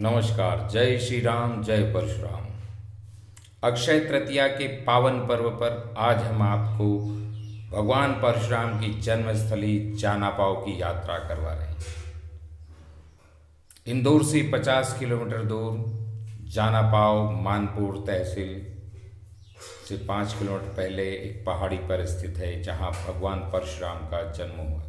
नमस्कार। जय श्री राम, जय परशुराम। अक्षय तृतीया के पावन पर्व पर आज हम आपको भगवान परशुराम की जन्मस्थली जानापाव की यात्रा करवा रहे हैं। इंदौर से 50 किलोमीटर दूर जानापाव मानपुर तहसील से 5 किलोमीटर पहले एक पहाड़ी पर स्थित है, जहां भगवान परशुराम का जन्म हुआ था।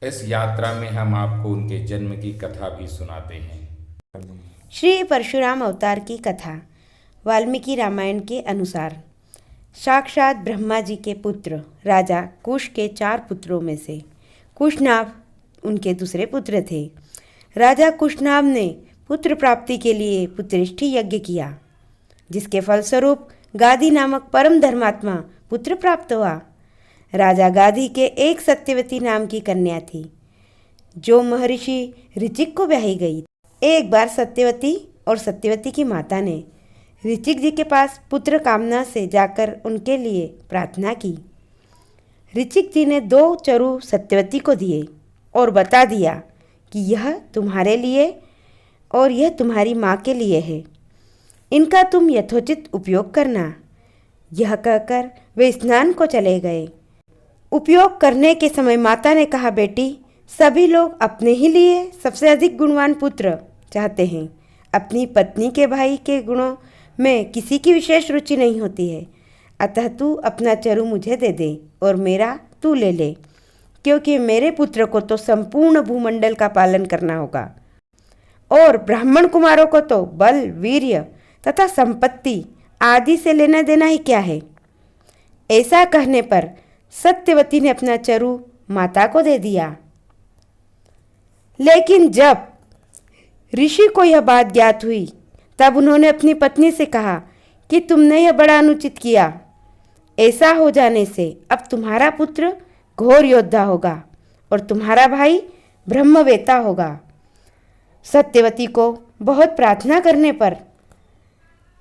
इस यात्रा में हम आपको उनके जन्म की कथा भी सुनाते हैं। श्री परशुराम अवतार की कथा वाल्मीकि रामायण के अनुसार साक्षात ब्रह्मा जी के पुत्र राजा कुश के 4 पुत्रों में से कुशनाभ उनके दूसरे पुत्र थे। राजा कुशनाभ ने पुत्र प्राप्ति के लिए पुत्रेष्ठि यज्ञ किया, जिसके फलस्वरूप गादी नामक परम धर्मात्मा पुत्र प्राप्त हुआ। राजा गादी के एक सत्यवती नाम की कन्या थी, जो महर्षि ऋचिक को ब्याही गई। एक बार सत्यवती और सत्यवती की माता ने ऋचिक जी के पास पुत्र कामना से जाकर उनके लिए प्रार्थना की। ऋचिक जी ने 2 चरु सत्यवती को दिए और बता दिया कि यह तुम्हारे लिए और यह तुम्हारी माँ के लिए है, इनका तुम यथोचित उपयोग करना। यह कहकर वे स्नान को चले गए। उपयोग करने के समय माता ने कहा, बेटी, सभी लोग अपने ही लिए सबसे अधिक गुणवान पुत्र चाहते हैं। अपनी पत्नी के भाई के गुणों में किसी की विशेष रुचि नहीं होती है। अतः तू अपना चरु मुझे दे दे और मेरा तू ले ले, क्योंकि मेरे पुत्र को तो संपूर्ण भूमंडल का पालन करना होगा और ब्राह्मण कुमारों को तो बल, वीर्य तथा संपत्ति आदि से लेना देना ही क्या है। ऐसा कहने पर सत्यवती ने अपना चरु माता को दे दिया। लेकिन जब ऋषि को यह बात ज्ञात हुई, तब उन्होंने अपनी पत्नी से कहा कि तुमने यह बड़ा अनुचित किया। ऐसा हो जाने से अब तुम्हारा पुत्र घोर योद्धा होगा और तुम्हारा भाई ब्रह्मवेत्ता होगा। सत्यवती को बहुत प्रार्थना करने पर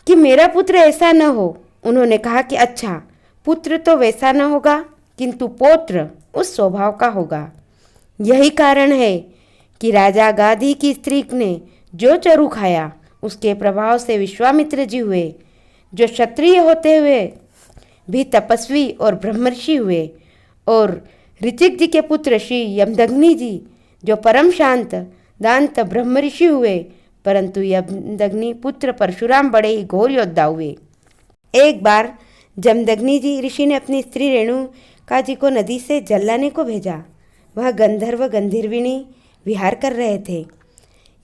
कि मेरा पुत्र ऐसा न हो, उन्होंने कहा कि अच्छा, पुत्र तो वैसा न होगा, किंतु पौत्र उस स्वभाव का होगा। यही कारण है कि राजा गादी की स्त्री ने जो चरु खाया, उसके प्रभाव से विश्वामित्र जी हुए, जो क्षत्रिय होते हुए भी तपस्वी और ब्रह्मर्षि हुए, और ऋचिक जी के पुत्र श्री यमदग्नि जी, जो परम शांत दांत ब्रह्मर्षि हुए, परंतु यमदग्नि पुत्र परशुराम बड़े ही घोर योद्धा हुए। एक बार जमदग्नि जी ऋषि ने अपनी स्त्री रेणुका जी को नदी से जल लाने को भेजा। वह गंधर्व गंधर्विणी विहार कर रहे थे।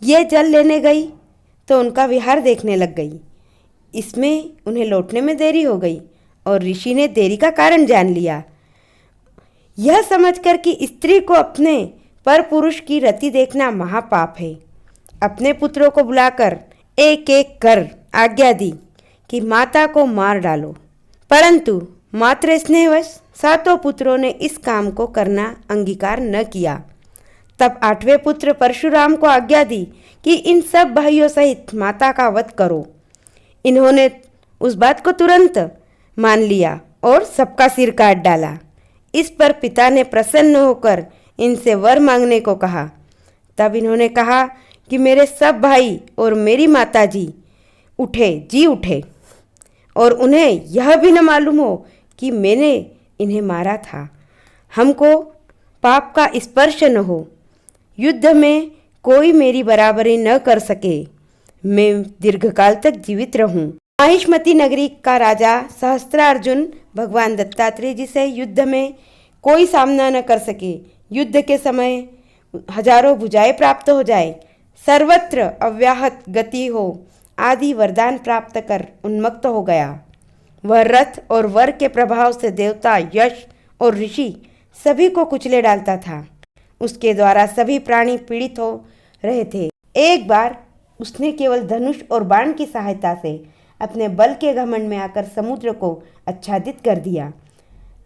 ये जल लेने गई तो उनका विहार देखने लग गई। इसमें उन्हें लौटने में देरी हो गई और ऋषि ने देरी का कारण जान लिया। यह समझकर कि स्त्री को अपने पर पुरुष की रति देखना महापाप है, अपने पुत्रों को बुलाकर एक एक कर आज्ञा दी कि माता को मार डालो। परंतु मात्र स्नेहवश 7 पुत्रों ने इस काम को करना अंगीकार न किया। तब 8वें पुत्र परशुराम को आज्ञा दी कि इन सब भाइयों सहित माता का वध करो। इन्होंने उस बात को तुरंत मान लिया और सबका सिर काट डाला। इस पर पिता ने प्रसन्न होकर इनसे वर मांगने को कहा। तब इन्होंने कहा कि मेरे सब भाई और मेरी माता जी उठे और उन्हें यह भी न मालूम हो कि मैंने इन्हें मारा था। हमको पाप का स्पर्श न हो, युद्ध में कोई मेरी बराबरी न कर सके, मैं दीर्घकाल तक जीवित रहूं। माहिष्मती नगरी का राजा सहस्त्रार्जुन भगवान दत्तात्रेय जी से युद्ध में कोई सामना न कर सके, युद्ध के समय हजारों भुजाएं प्राप्त हो जाए, सर्वत्र अव्याहत गति हो आदि वरदान प्राप्त कर उन्मत्त हो गया। वह रथ और वर के प्रभाव से देवता, यश और ऋषि सभी को कुचले डालता था। उसके द्वारा सभी प्राणी पीड़ित हो रहे थे। एक बार उसने केवल धनुष और बाण की सहायता से अपने बल के घमंड में आकर समुद्र को आच्छादित कर दिया।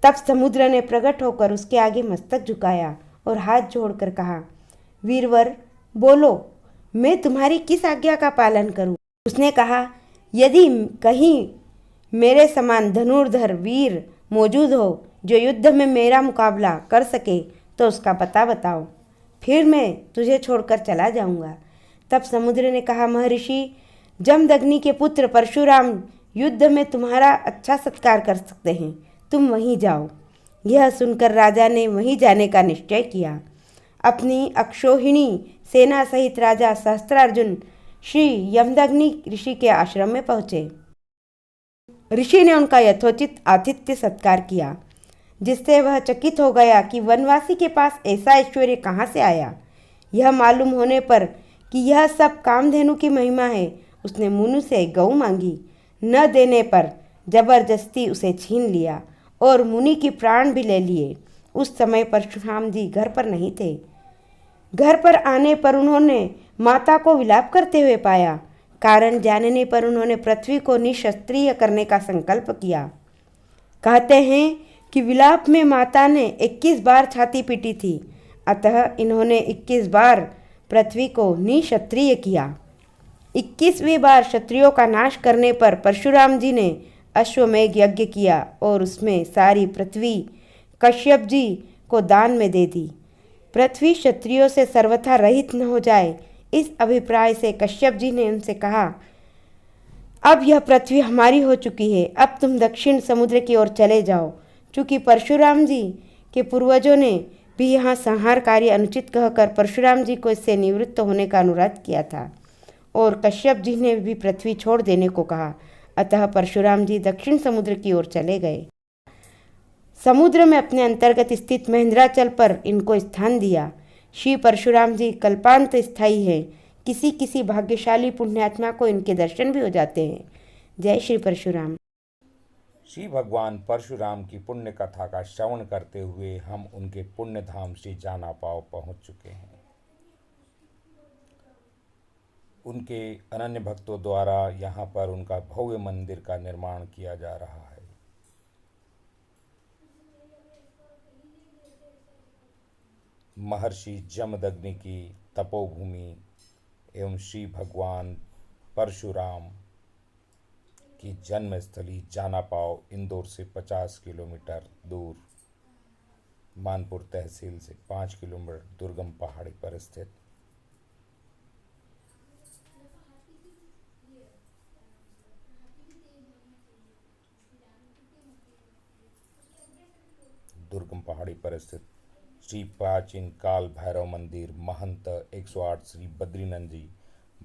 तब समुद्र ने प्रकट होकर उसके आगे मस्तक झुकाया और हाथ जोड़कर कहा, वीरवर बोलो, मैं तुम्हारी किस आज्ञा का पालन करूं? उसने कहा, यदि कहीं मेरे समान धनुर्धर वीर मौजूद हो जो युद्ध में मेरा मुकाबला कर सके तो उसका पता बताओ। फिर मैं तुझे छोड़कर चला जाऊंगा। तब समुद्र ने कहा, महर्षि, जमदग्नि के पुत्र परशुराम युद्ध में तुम्हारा अच्छा सत्कार कर सकते हैं, तुम वहीं जाओ। यह सुनकर राजा ने वहीं जाने का निश्चय किया। अपनी अक्षौहिणी सेना सहित राजा सहस्त्रार्जुन श्री यमदग्नि ऋषि के आश्रम में पहुंचे। ऋषि ने उनका यथोचित आतिथ्य सत्कार किया, जिससे वह चकित हो गया कि वनवासी के पास ऐसा ऐश्वर्य कहाँ से आया। यह मालूम होने पर कि यह सब कामधेनु की महिमा है, उसने मुनु से गऊ मांगी। न देने पर जबरदस्ती उसे छीन लिया और मुनि की प्राण भी ले लिए। उस समय परशुराम जी घर पर नहीं थे। घर पर आने पर उन्होंने माता को विलाप करते हुए पाया। कारण जानने पर उन्होंने पृथ्वी को निशस्त्रीय करने का संकल्प किया। कहते हैं कि विलाप में माता ने 21 बार छाती पीटी थी, अतः इन्होंने 21 बार पृथ्वी को निक्षत्रिय किया। 21वीं बार क्षत्रियों का नाश करने पर परशुराम जी ने अश्वमेघ यज्ञ किया और उसमें सारी पृथ्वी कश्यप जी को दान में दे दी। पृथ्वी क्षत्रियों से सर्वथा रहित न हो जाए, इस अभिप्राय से कश्यप जी ने उनसे कहा, अब यह पृथ्वी हमारी हो चुकी है, अब तुम दक्षिण समुद्र की ओर चले जाओ। चूँकि परशुराम जी के पूर्वजों ने भी यहाँ संहार कार्य अनुचित कहकर परशुराम जी को इससे निवृत्त होने का अनुरोध किया था और कश्यप जी ने भी पृथ्वी छोड़ देने को कहा, अतः परशुराम जी दक्षिण समुद्र की ओर चले गए। समुद्र में अपने अंतर्गत स्थित महेंद्राचल पर इनको स्थान दिया। श्री परशुराम जी कल्पांत स्थायी हैं। किसी किसी भाग्यशाली पुण्यात्मा को इनके दर्शन भी हो जाते हैं। जय श्री परशुराम। श्री भगवान परशुराम की पुण्य कथा का श्रवण करते हुए हम उनके पुण्य धाम श्री जानापाव पहुंच चुके हैं। उनके अनन्य भक्तों द्वारा यहाँ पर उनका भव्य मंदिर का निर्माण किया जा रहा है। महर्षि जमदग्नि की तपोभूमि एवं श्री भगवान परशुराम की जन्मस्थली जानापाव इंदौर से 50 किलोमीटर दूर, मानपुर तहसील से 5 किलोमीटर दुर्गम पहाड़ी पर स्थित श्री प्राचीन काल भैरव मंदिर महंत 108 श्री बद्रीनंद जी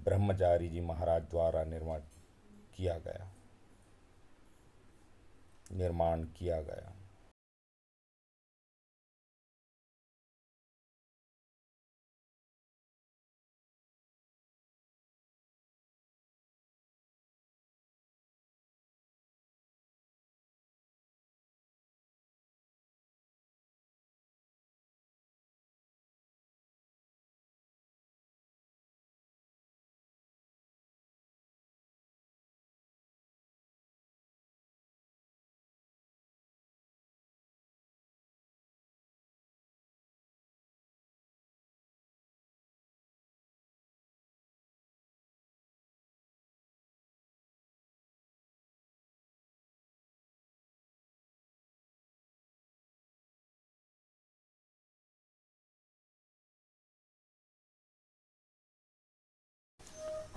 ब्रह्मचारी जी महाराज द्वारा निर्माण किया गया।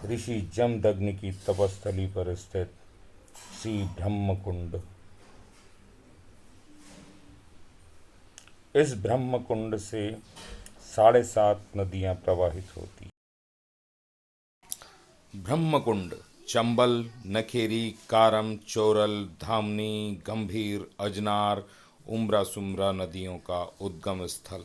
ऋषि जमदग्नि की तपस्थली पर स्थित श्री ब्रह्मकुंड। इस ब्रह्मकुंड से 7.5 नदियां प्रवाहित होती। ब्रह्मकुंड चंबल, नखेरी, कारम, चोरल, धामनी, गंभीर, अजनार, उम्रा सुम्रा नदियों का उद्गम स्थल।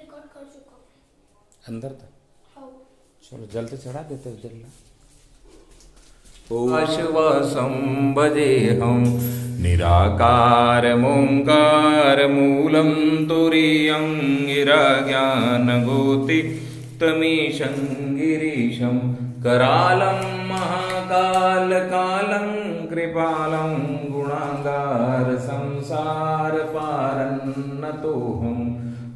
रिकॉर्ड कर चुका हूँ। अंदर तक हाँ। चलो जल्दी चढ़ा देते जल्दी। आश्वासं भजेऽहं निराकारमोङ्कारमूलं तुरीयं गिराज्ञानगोतितमीशं गिरीशं करालं महाकालकालं कृपालं गुणागारसंसारपारन्नतोऽहं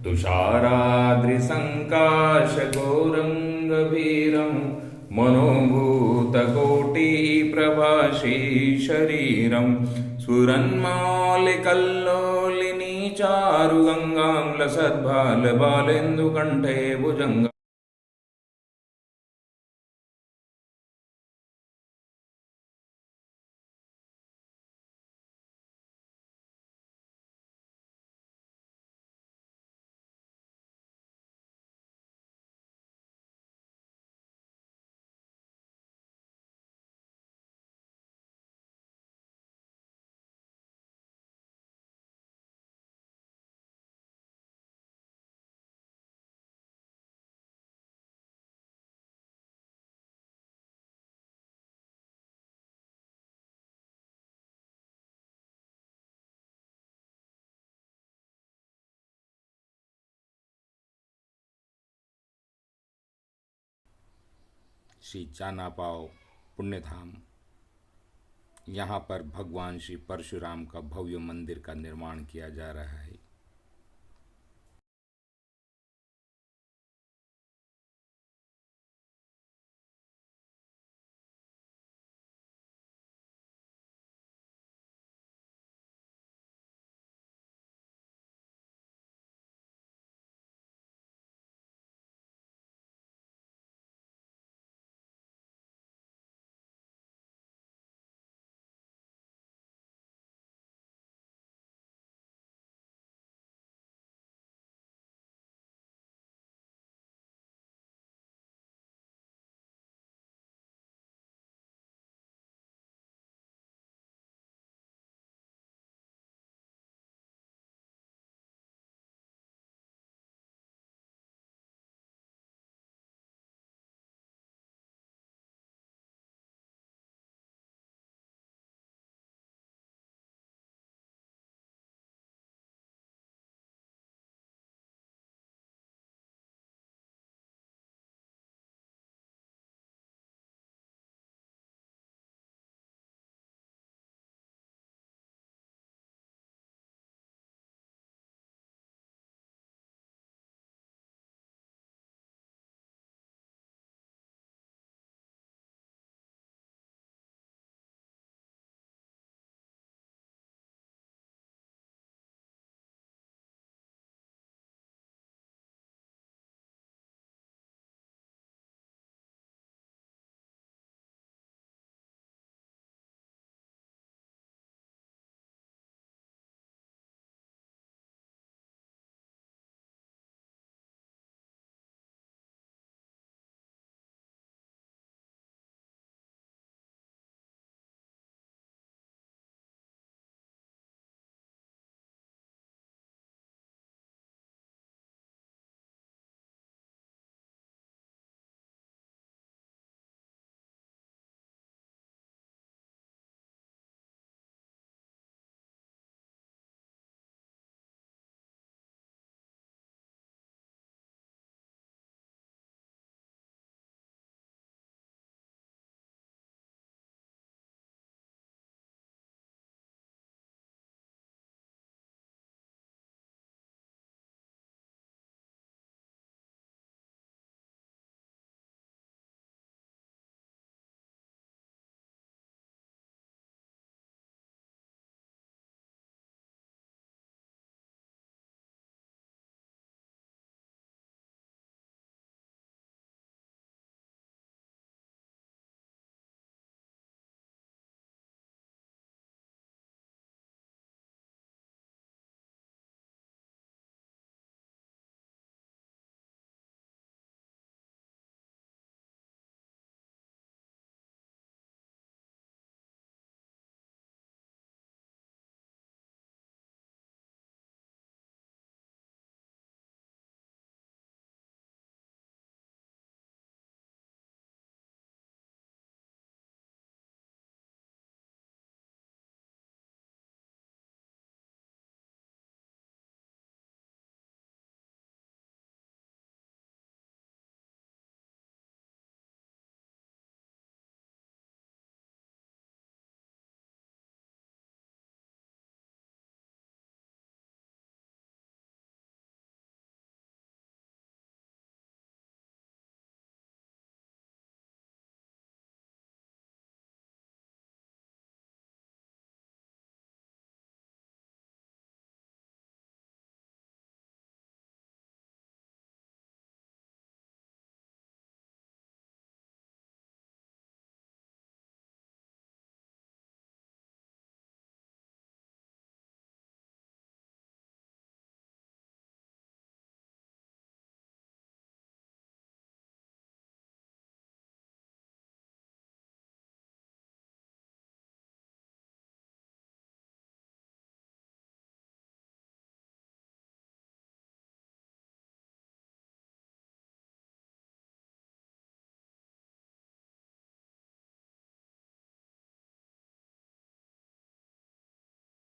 तुषाराद्रिसङ्काशघोरं गभीरं मनोभूतकोटिप्रभासी शरीरं स्फुरन्मौलिकल्लोलिनी चारुगङ्गां लसद्बालबालेन्दुकण्ठे भुजङ्ग। श्री चानापाव पुण्यधाम, यहाँ पर भगवान श्री परशुराम का भव्य मंदिर का निर्माण किया जा रहा है।